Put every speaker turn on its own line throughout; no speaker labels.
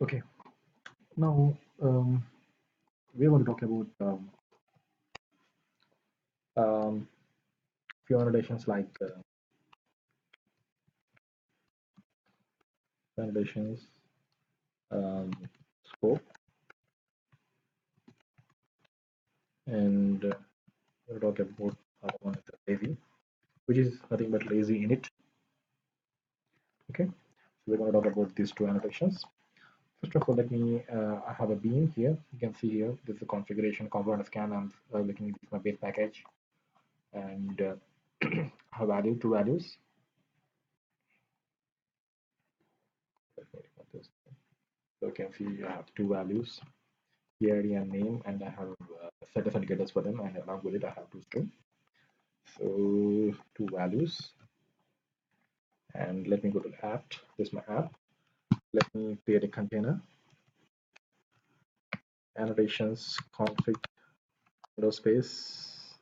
Okay, now we're going to talk about um, few annotations like annotations, um, scope, and we'll talk about one is lazy, which is nothing but lazy in it. Okay, so we're going to talk about these two annotations. First of all, let me I have a bean here. You can see here this is the configuration component scan. I'm looking at my base package and have value two values. So you can see I have two values, PID and name, and I have set as indicators for them, and along with it I have two string. So two values, and let me go to the app. This is my app. Let me create a container. Annotations config window space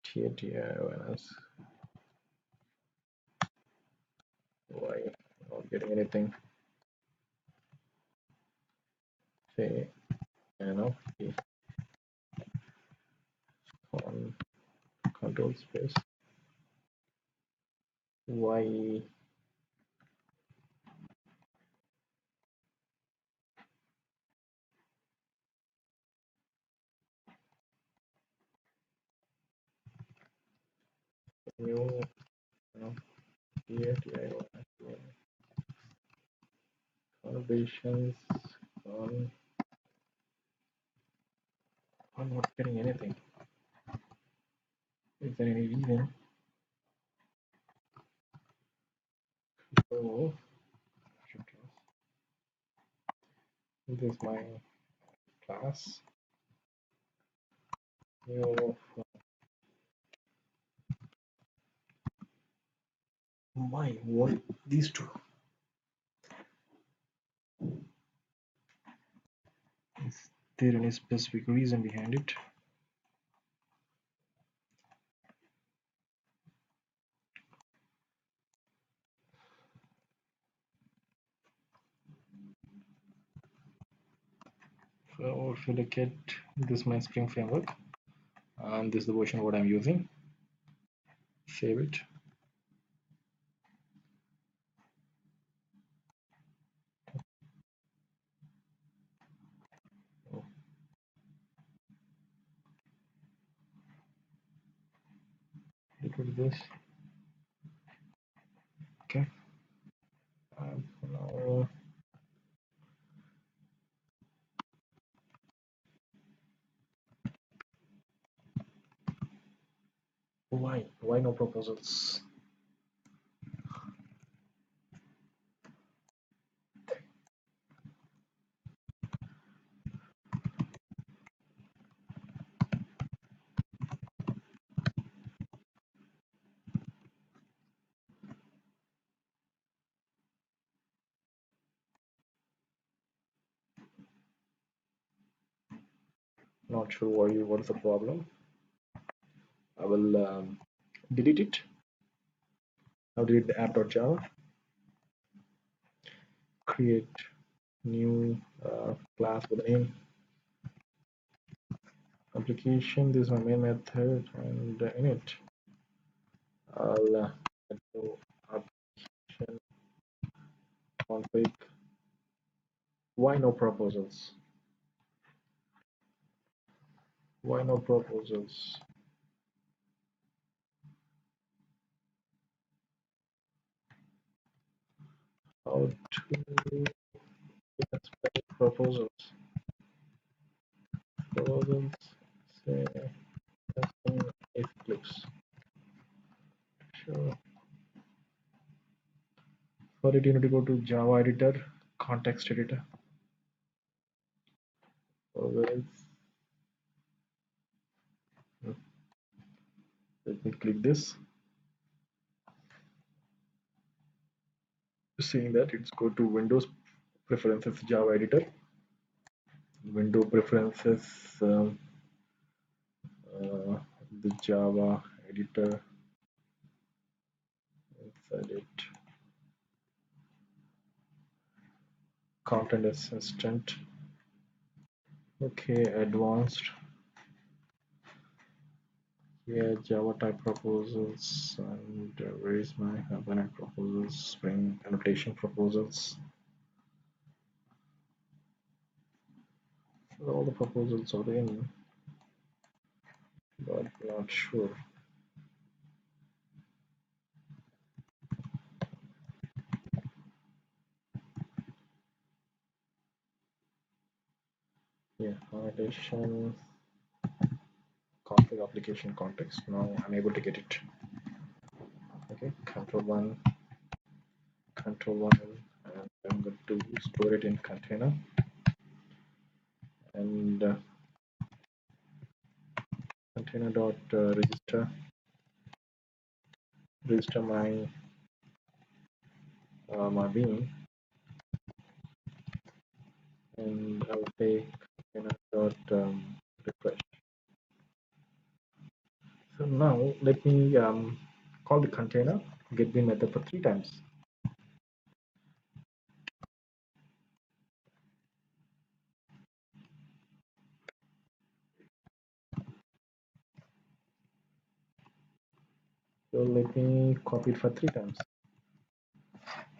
TTIONS. Why not getting anything? Say on control space. Why new TTIONS connotations on I'm not getting anything. Is there any reason? So this is my class. New my what these two? Is there any specific reason behind it? So if you look at this my Spring framework, and this is the version what I'm using. Save it. Oh, look at this. Okay. Now why no proposals? Not sure why. What is the problem? I will delete it. I'll delete the app.java. Create new class with a name application. This is my main method, and in it I'll do application config. Why no proposals? Why no proposals? How to expect proposals? Proposals say testing Eclipse. Sure. For it, you need to go to Java editor, context editor. Always. Let me click this. Seeing that it's go to Windows preferences Java editor. Window preferences, the Java editor. Inside it. content assistant. Okay, advanced. Yeah, Java type proposals, and where is my Hibernate proposals, Spring annotation proposals. So all the proposals are in, but not sure. Yeah, annotation, config application context. Now I'm able to get it. Okay, control one, and I'm going to store it in container, and container dot register my bean, and I will say container dot refresh. So now let me call the container get bean method for 3 times. So let me copy it for 3 times.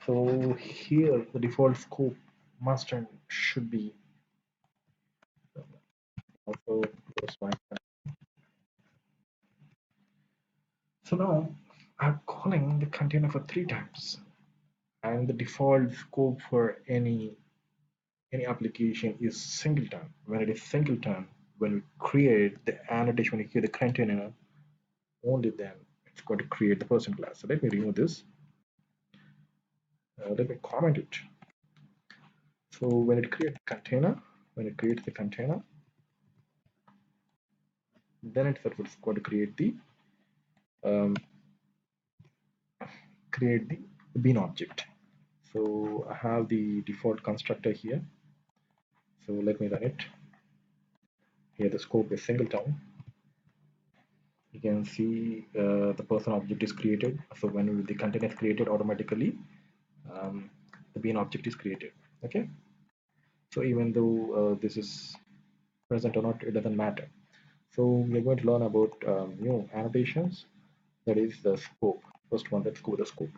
So here the default scope must and should be also close my. So now I'm calling the container for 3 times, and the default scope for any application is singleton. When it is singleton, when we create the annotation, when we create the container, only then it's going to create the person class. So let me remove this. Let me comment it. So when it creates the container, then it's going to um, create the bean object. So I have the default constructor here. So let me run it. Here the scope is singleton. You can see the person object is created. So when the container is created, automatically the bean object is created. Okay. So even though this is present or not, it doesn't matter. So we're going to learn about new annotations. That is the scope. First one, let's go with the scope.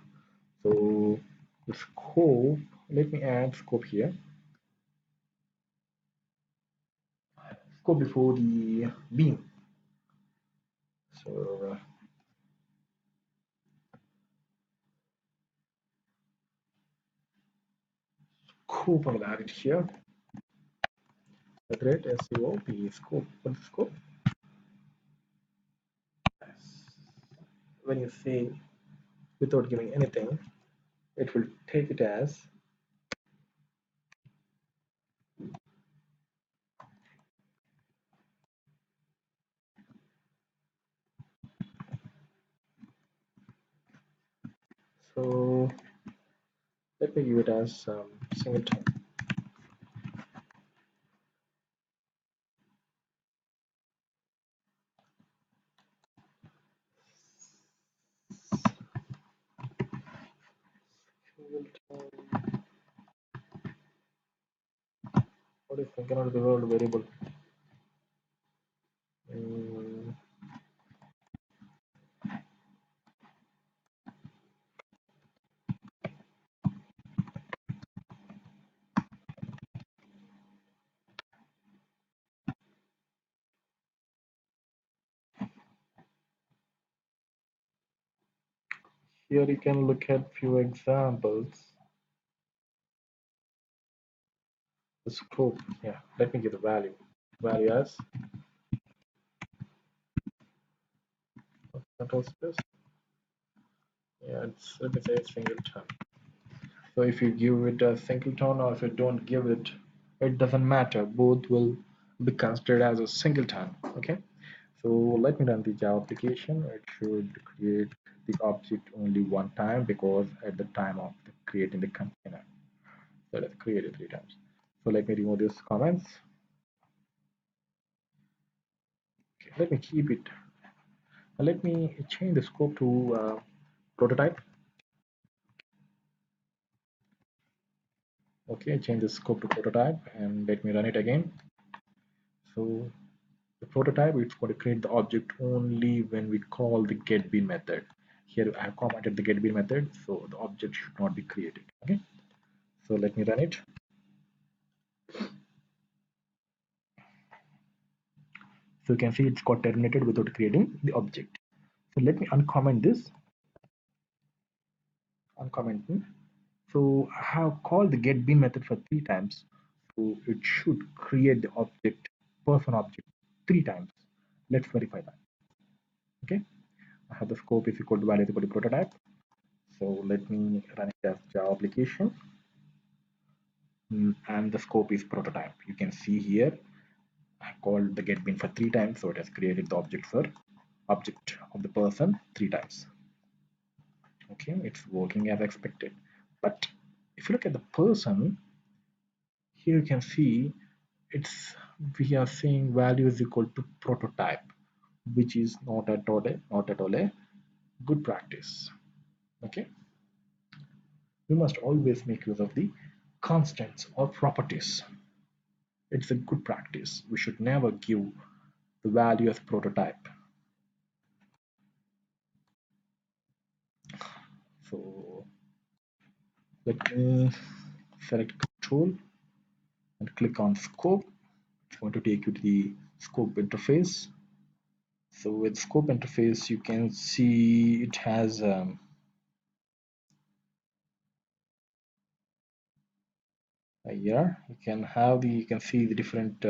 So the scope, let me add scope here. Scope before the bean. So scope, I will add it here. The great SCOP scope. What's the scope? Yes. When you say without giving anything, it will take it as so. Let me give it as singleton. Singleton. What if I cannot be a variable? Mm, Here you can look at few examples. The scope, yeah. Let me give the value. Value as control space. Yeah, let me say it's singleton. So if you give it a singleton or if you don't give it, it doesn't matter. Both will be considered as a singleton. Okay. So let me run the Java application. It should create the object only one time because at the time of creating the container. So let's create it 3 times. So let me remove these comments. Okay, let me keep it. Let me change the scope to prototype. Okay, change the scope to prototype and let me run it again. So the prototype, it's going to create the object only when we call the getBean method. Here I have commented the getBean method, so the object should not be created. Okay, so let me run it. So you can see it's got terminated without creating the object. So let me uncomment this. Uncomment. So I have called the getBean method for 3 times. So it should create the object, person object, 3 times. Let's verify that. Okay. I have the scope is equal to value is equal to prototype. So let me run it as Java application. And the scope is prototype. You can see here I called the getBean for 3 times, so it has created the object of the person 3 times. Okay, it's working as expected. But if you look at the person, here you can see it's we are saying value is equal to prototype, which is not at all a good practice. Okay, we must always make use of the constants or properties. It's a good practice. We should never give the value as prototype. So let me select control and click on scope. It's going to take you to the scope interface. So with scope interface, you can see it has here you can see the different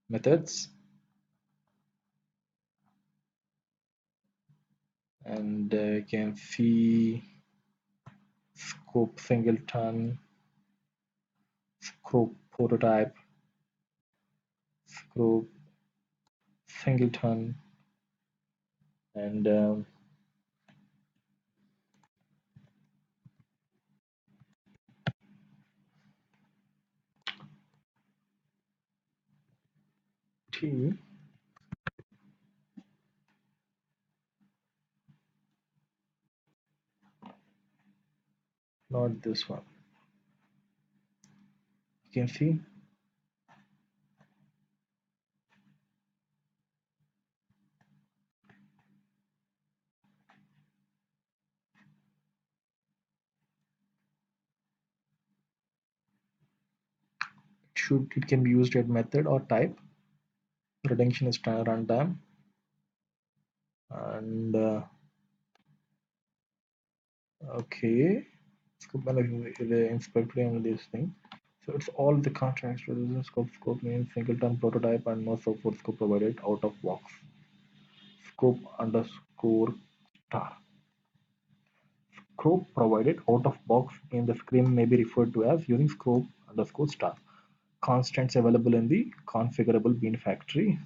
methods, and you can see scope singleton, scope prototype, scope singleton, and T, not this one. You can see it can be used at method or type. Retention is runtime, and okay, scope management the inspector and this thing. So it's all the contracts resolution scope name, singleton prototype, and no support scope provided out of box. Scope underscore star. Scope provided out of box in the screen may be referred to as using scope underscore star. Constants available in the configurable bean factory.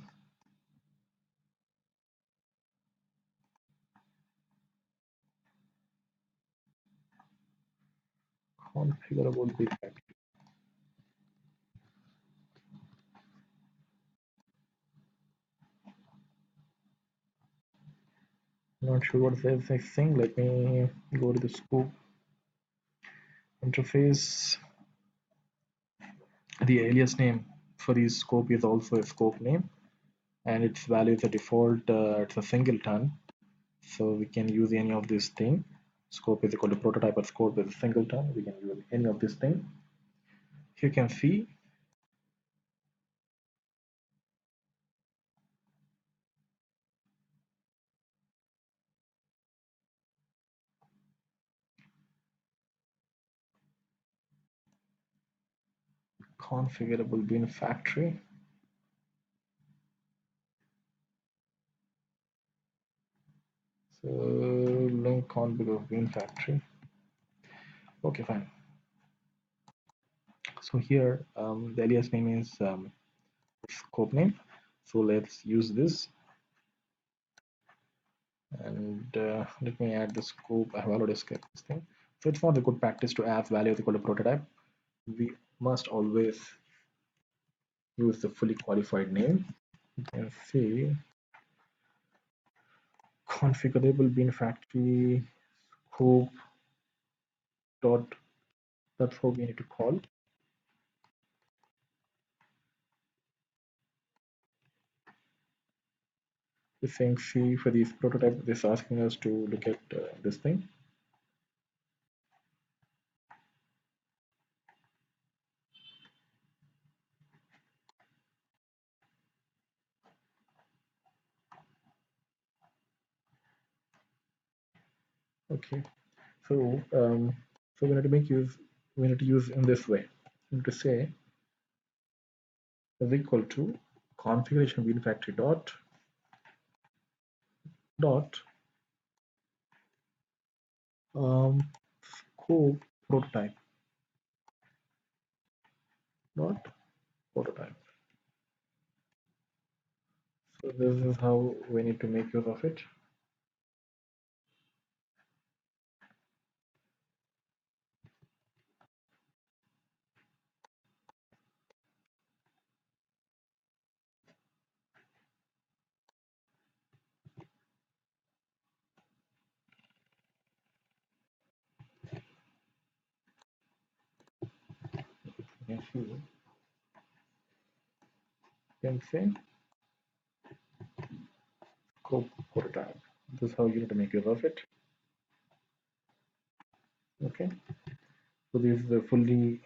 Configurable bean factory. Not sure what this next thing. Let me go to the scope interface. The alias name for the scope is also a scope name, and its value is a default. It's a singleton, so we can use any of this thing. Scope is equal to prototype, or scope is a singleton. We can use any of this thing. Here you can see configurable bean factory. So link configurable bean factory. Okay, fine. So here the alias name is scope name. So let's use this, and let me add the scope. I have already skipped this thing. So it's not a good practice to add value equal to prototype. We must always use the fully qualified name. You can see configurable bean factory scope dot. That's how we need to call. It's saying C for this prototype. This asking us to look at this thing. Okay. So so we need to make use. We need to use in this way. We need to say is equal to configuration bin factory dot scope prototype dot prototype. So this is how we need to make use of it. If you can say scope prototype. This is how you need to make use of it. Okay. So this is a fully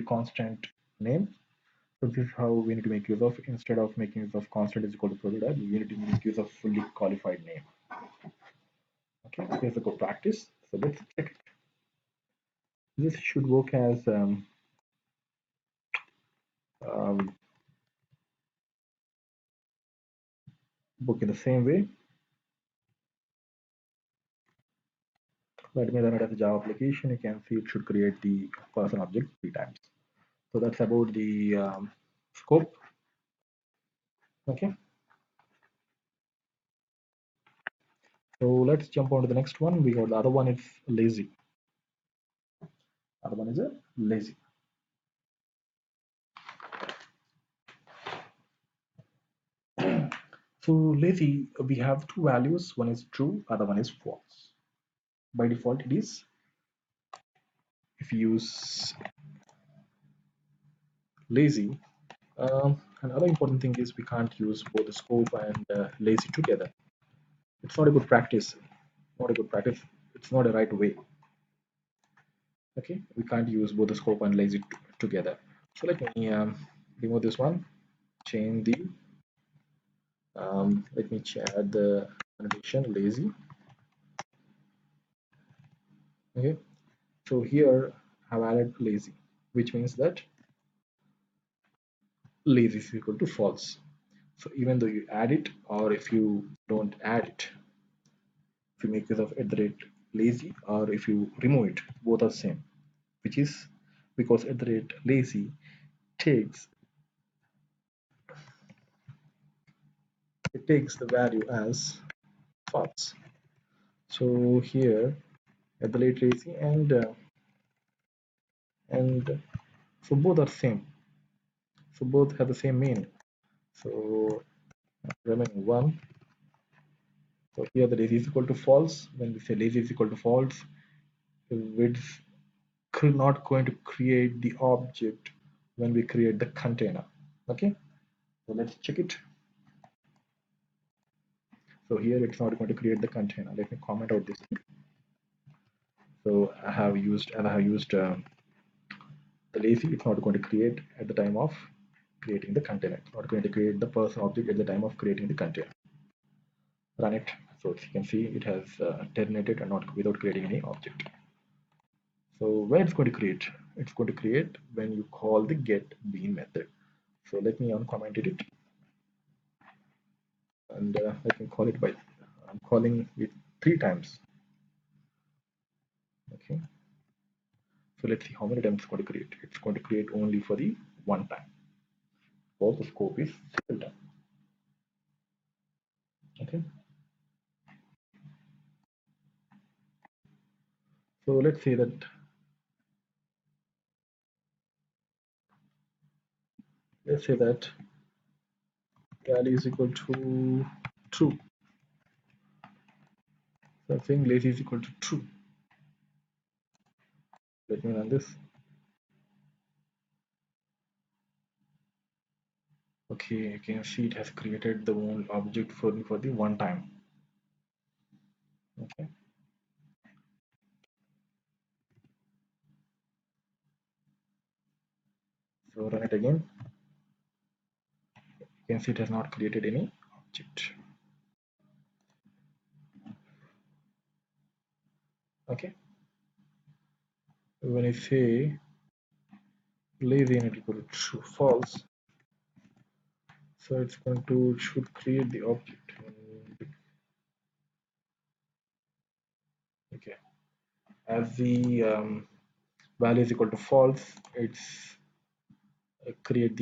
constant name. So this is how we need to make use of, instead of making use of constant is equal to prototype, we need to make use of fully qualified name. Okay, here's a good practice. So let's check it. This should work as um, book in the same way. Let me run it as a Java application. You can see it should create the person object 3 times. So that's about the scope. Okay. So let's jump on to the next one. We got the other one. It's lazy. Other one is a lazy. So lazy, we have two values. One is true, other one is false. By default, it is. If you use lazy, another important thing is we can't use both the scope and lazy together. It's not a good practice. Not a good practice. It's not a right way. Okay, we can't use both the scope and lazy together. So let me remove this one. Change the. Let me add the annotation lazy. Okay, so here I've added lazy, which means that lazy is equal to false. So even though you add it, or if you don't add it, if you make use of at the rate lazy, or if you remove it, both are same, which is because at the rate lazy takes the value as false. So here at the rate lazy and so both are same. So both have the same meaning. So remaining one. So here the lazy is equal to false. When we say lazy is equal to false, it's not going to create the object when we create the container. Okay, so let's check it. So here it's not going to create the container. Let me comment out this. So I have used the lazy. It's not going to create at the time of creating the container. It's not going to create the person object at the time of creating the container. Run it. So as you can see, it has terminated and not without creating any object. So when it's going to create? It's going to create when you call the get bean method. So let me uncomment it, and I can call it by I'm calling it 3 times. Okay. So let's see how many times it's going to create. It's going to create only for the one time. All the scope is single time. Okay. So let's say that value is equal to true. So I'm saying lazy is equal to true. Let me run this. Okay, you can see it has created the one object for the one time. Okay, so run it again. You can see it has not created any object. Okay, when I say lazy and it equal to true false, so it's going to should create the object. Okay, as the value is equal to false, it's going to create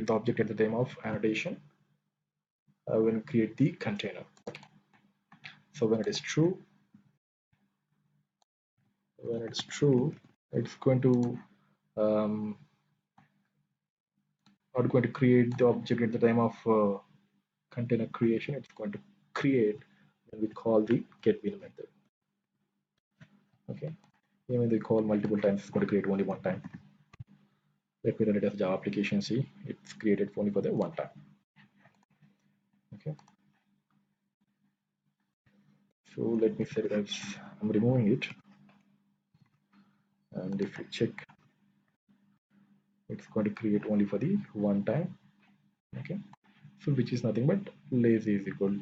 the object at the time of annotation when create the container. So when it's true, it's going to um, not going to create the object at the time of container creation. It's going to create when we call the getWin method. Okay, even when we call multiple times, it's going to create only one time. Let me run it as Java application. See, it's created only for the one time. Okay, so let me set it as I'm removing it, and if you check, it's going to create only for the one time. Okay, so which is nothing but lazy is equal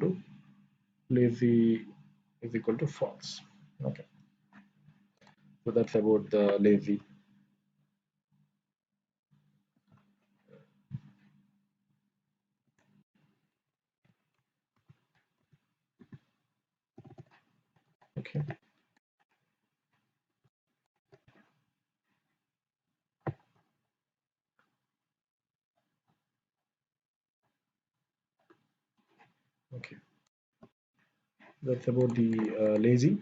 to false. Okay, so that's about the lazy. Okay, okay, that's about the lazy.